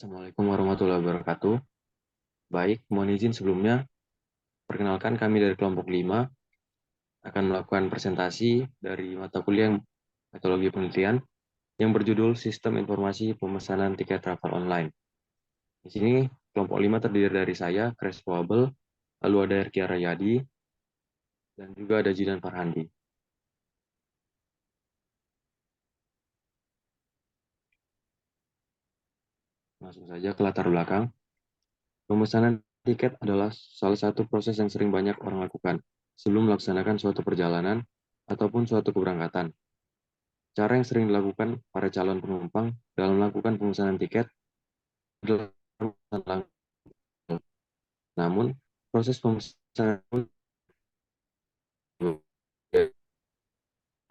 Assalamualaikum warahmatullahi wabarakatuh. Baik, mohon izin sebelumnya, perkenalkan kami dari kelompok 5 akan melakukan presentasi dari mata kuliah metodologi penelitian yang berjudul Sistem Informasi Pemesanan Tiket Travel Online. Di sini kelompok 5 terdiri dari saya, Crespo Abel, lalu ada Erki Arayadi, dan juga ada Jidan Farhandi. Langsung saja ke latar belakang. Pemesanan tiket adalah salah satu proses yang sering banyak orang lakukan sebelum melaksanakan suatu perjalanan ataupun suatu keberangkatan. Cara yang sering dilakukan para calon penumpang dalam melakukan pemesanan tiket adalah pemesanan langsung. Namun, proses pemesanan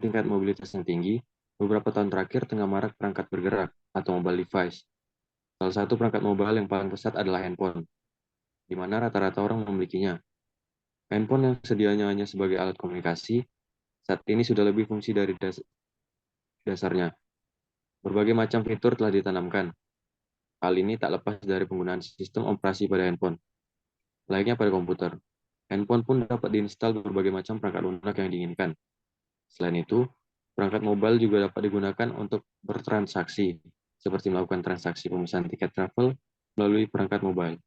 tingkat mobilitas yang tinggi, beberapa tahun terakhir tengah marak perangkat bergerak atau mobile device. Salah satu perangkat mobile yang paling pesat adalah handphone, di mana rata-rata orang memilikinya. Handphone yang sedianya hanya sebagai alat komunikasi, saat ini sudah lebih fungsi dari dasarnya. Berbagai macam fitur telah ditanamkan. Hal ini tak lepas dari penggunaan sistem operasi pada handphone. Layaknya pada komputer, handphone pun dapat diinstal berbagai macam perangkat lunak yang diinginkan. Selain itu, perangkat mobile juga dapat digunakan untuk bertransaksi, seperti melakukan transaksi pemesanan tiket travel melalui perangkat mobile.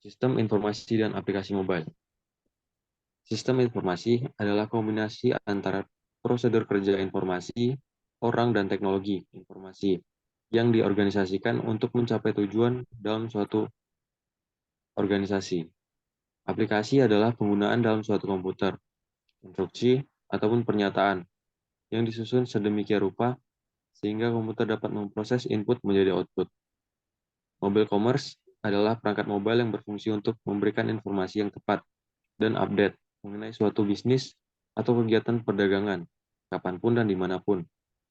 Sistem informasi dan aplikasi mobile. Sistem informasi adalah kombinasi antara prosedur kerja informasi, orang, dan teknologi informasi yang diorganisasikan untuk mencapai tujuan dalam suatu organisasi. Aplikasi adalah penggunaan dalam suatu komputer, instruksi, ataupun pernyataan yang disusun sedemikian rupa sehingga komputer dapat memproses input menjadi output. Mobile commerce adalah perangkat mobile yang berfungsi untuk memberikan informasi yang tepat dan update mengenai suatu bisnis atau kegiatan perdagangan, kapanpun dan dimanapun,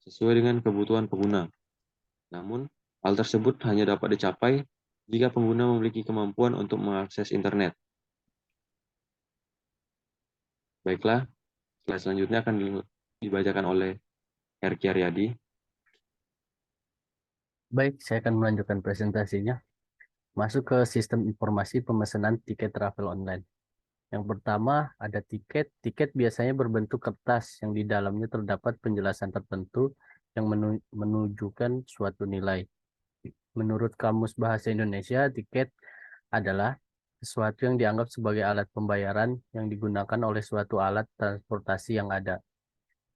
sesuai dengan kebutuhan pengguna. Namun, hal tersebut hanya dapat dicapai jika pengguna memiliki kemampuan untuk mengakses internet. Baiklah, slide selanjutnya akan dibacakan oleh Erki Aryadi. Baik, saya akan melanjutkan presentasinya. Masuk ke sistem informasi pemesanan tiket travel online. Yang pertama, ada tiket. Tiket biasanya berbentuk kertas yang di dalamnya terdapat penjelasan tertentu yang menunjukkan suatu nilai. Menurut Kamus Bahasa Indonesia, tiket adalah sesuatu yang dianggap sebagai alat pembayaran yang digunakan oleh suatu alat transportasi yang ada.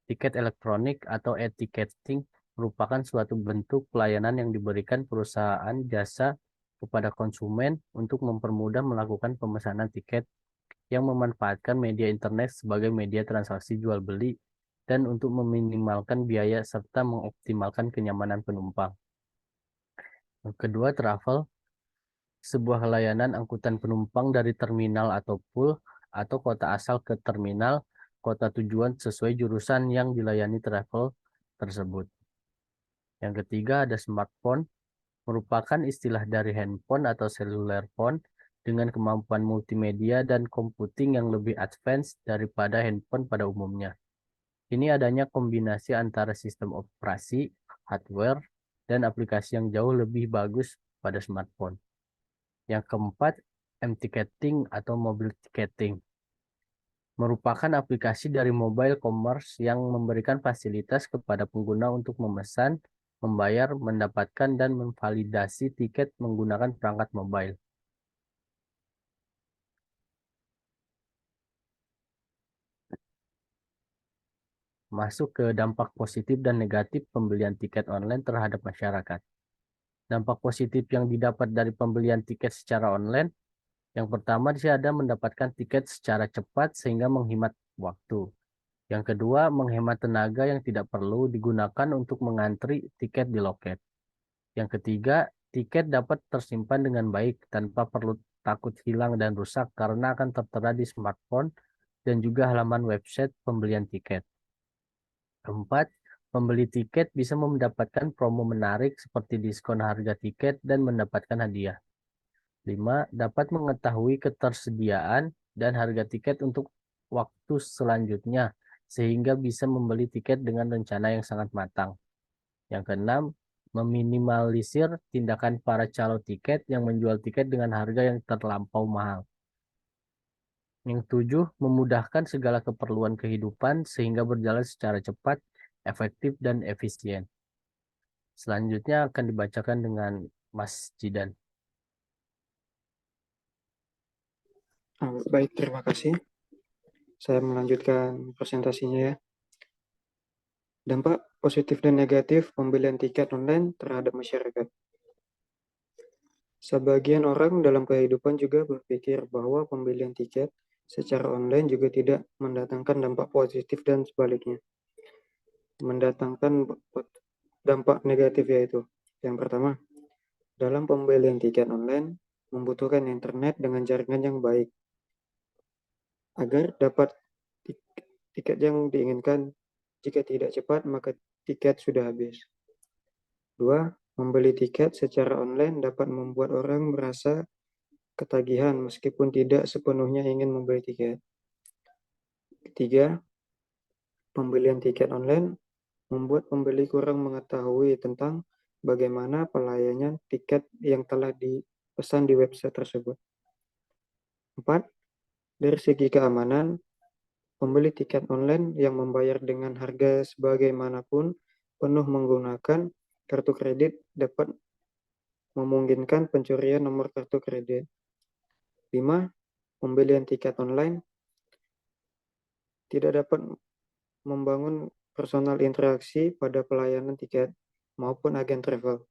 Tiket elektronik atau e-ticketing merupakan suatu bentuk pelayanan yang diberikan perusahaan jasa kepada konsumen untuk mempermudah melakukan pemesanan tiket yang memanfaatkan media internet sebagai media transaksi jual beli dan untuk meminimalkan biaya serta mengoptimalkan kenyamanan penumpang. Yang kedua, travel, sebuah layanan angkutan penumpang dari terminal atau pool atau kota asal ke terminal kota tujuan sesuai jurusan yang dilayani travel tersebut. Yang ketiga ada smartphone, merupakan istilah dari handphone atau cellular phone dengan kemampuan multimedia dan computing yang lebih advance daripada handphone pada umumnya. Ini adanya kombinasi antara sistem operasi, hardware, dan aplikasi yang jauh lebih bagus pada smartphone. Yang keempat, m-ticketing atau mobile ticketing. Merupakan aplikasi dari mobile commerce yang memberikan fasilitas kepada pengguna untuk memesan, membayar, mendapatkan, dan memvalidasi tiket menggunakan perangkat mobile. Masuk ke dampak positif dan negatif pembelian tiket online terhadap masyarakat. Dampak positif yang didapat dari pembelian tiket secara online, yang pertama dia ada mendapatkan tiket secara cepat sehingga menghemat waktu. Yang kedua, menghemat tenaga yang tidak perlu digunakan untuk mengantri tiket di loket. Yang ketiga, tiket dapat tersimpan dengan baik tanpa perlu takut hilang dan rusak karena akan tertera di smartphone dan juga halaman website pembelian tiket. Keempat, pembeli tiket bisa mendapatkan promo menarik seperti diskon harga tiket dan mendapatkan hadiah. 5. Dapat mengetahui ketersediaan dan harga tiket untuk waktu selanjutnya, sehingga bisa membeli tiket dengan rencana yang sangat matang. Yang keenam, meminimalisir tindakan para calo tiket yang menjual tiket dengan harga yang terlampau mahal. Yang tujuh, memudahkan segala keperluan kehidupan sehingga berjalan secara cepat, efektif, dan efisien. Selanjutnya akan dibacakan dengan Mas Jidan. Baik, terima kasih. Saya melanjutkan presentasinya ya. Dampak positif dan negatif pembelian tiket online terhadap masyarakat. Sebagian orang dalam kehidupan juga berpikir bahwa pembelian tiket secara online juga tidak mendatangkan dampak positif dan sebaliknya. Mendatangkan dampak negatif yaitu, yang pertama, dalam pembelian tiket online membutuhkan internet dengan jaringan yang baik agar dapat tiket yang diinginkan. Jika tidak cepat, maka tiket sudah habis. Dua, membeli tiket secara online dapat membuat orang merasa ketagihan meskipun tidak sepenuhnya ingin membeli tiket. Ketiga, pembelian tiket online membuat pembeli kurang mengetahui tentang bagaimana pelayanan tiket yang telah dipesan di website tersebut. Empat, dari segi keamanan, pembeli tiket online yang membayar dengan harga sebagaimanapun penuh menggunakan kartu kredit dapat memungkinkan pencurian nomor kartu kredit. 5. Pembelian tiket online tidak dapat membangun personal interaksi pada pelayanan tiket maupun agen travel,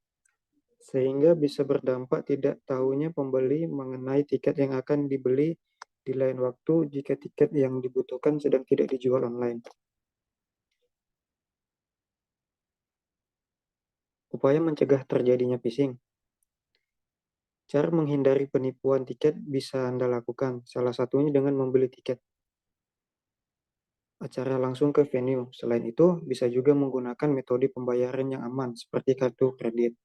sehingga bisa berdampak tidak tahunya pembeli mengenai tiket yang akan dibeli di lain waktu jika tiket yang dibutuhkan sedang tidak dijual online. Upaya mencegah terjadinya phishing. Cara menghindari penipuan tiket bisa Anda lakukan, salah satunya dengan membeli tiket acara langsung ke venue. Selain itu, bisa juga menggunakan metode pembayaran yang aman seperti kartu kredit,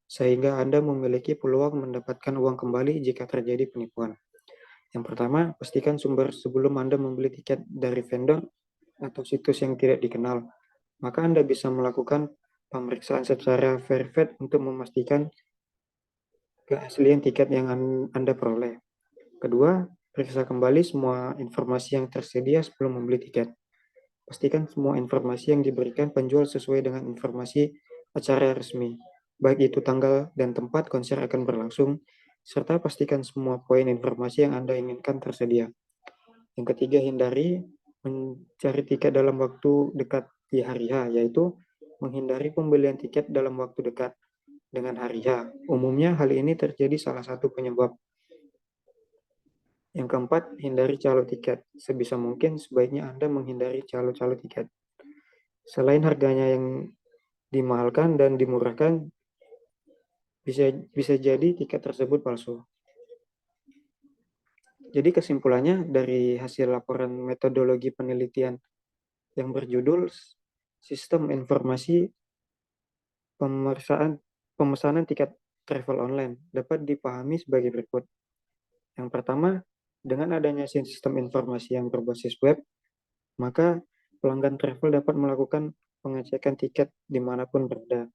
sehingga Anda memiliki peluang mendapatkan uang kembali jika terjadi penipuan. Yang pertama, pastikan sumber sebelum Anda membeli tiket dari vendor atau situs yang tidak dikenal. Maka Anda bisa melakukan pemeriksaan secara verified untuk memastikan keaslian tiket yang Anda peroleh. Kedua, periksa kembali semua informasi yang tersedia sebelum membeli tiket. Pastikan semua informasi yang diberikan penjual sesuai dengan informasi acara resmi, baik itu tanggal dan tempat konser akan berlangsung, serta pastikan semua poin informasi yang Anda inginkan tersedia. Yang ketiga, hindari mencari tiket dalam waktu dekat di hari H, yaitu menghindari pembelian tiket dalam waktu dekat dengan hari H. Umumnya hal ini terjadi salah satu penyebab. Yang keempat, hindari calo tiket. Sebisa mungkin sebaiknya Anda menghindari calo-calo tiket. Selain harganya yang dimahalkan dan dimurahkan, bisa jadi tiket tersebut palsu. Jadi kesimpulannya dari hasil laporan metodologi penelitian yang berjudul Sistem Informasi Pemesanan Tiket Travel Online dapat dipahami sebagai berikut. Yang pertama, dengan adanya sistem informasi yang berbasis web, maka pelanggan travel dapat melakukan pengecekan tiket dimanapun berada.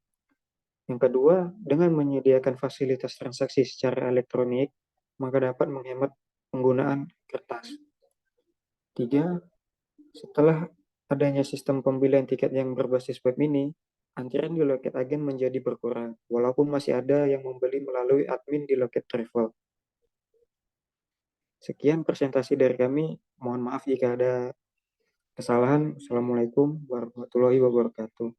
Yang kedua, dengan menyediakan fasilitas transaksi secara elektronik, maka dapat menghemat penggunaan kertas. Tiga, setelah adanya sistem pembelian tiket yang berbasis web ini, antrian di loket agen menjadi berkurang, walaupun masih ada yang membeli melalui admin di loket travel. Sekian presentasi dari kami. Mohon maaf jika ada kesalahan. Assalamualaikum warahmatullahi wabarakatuh.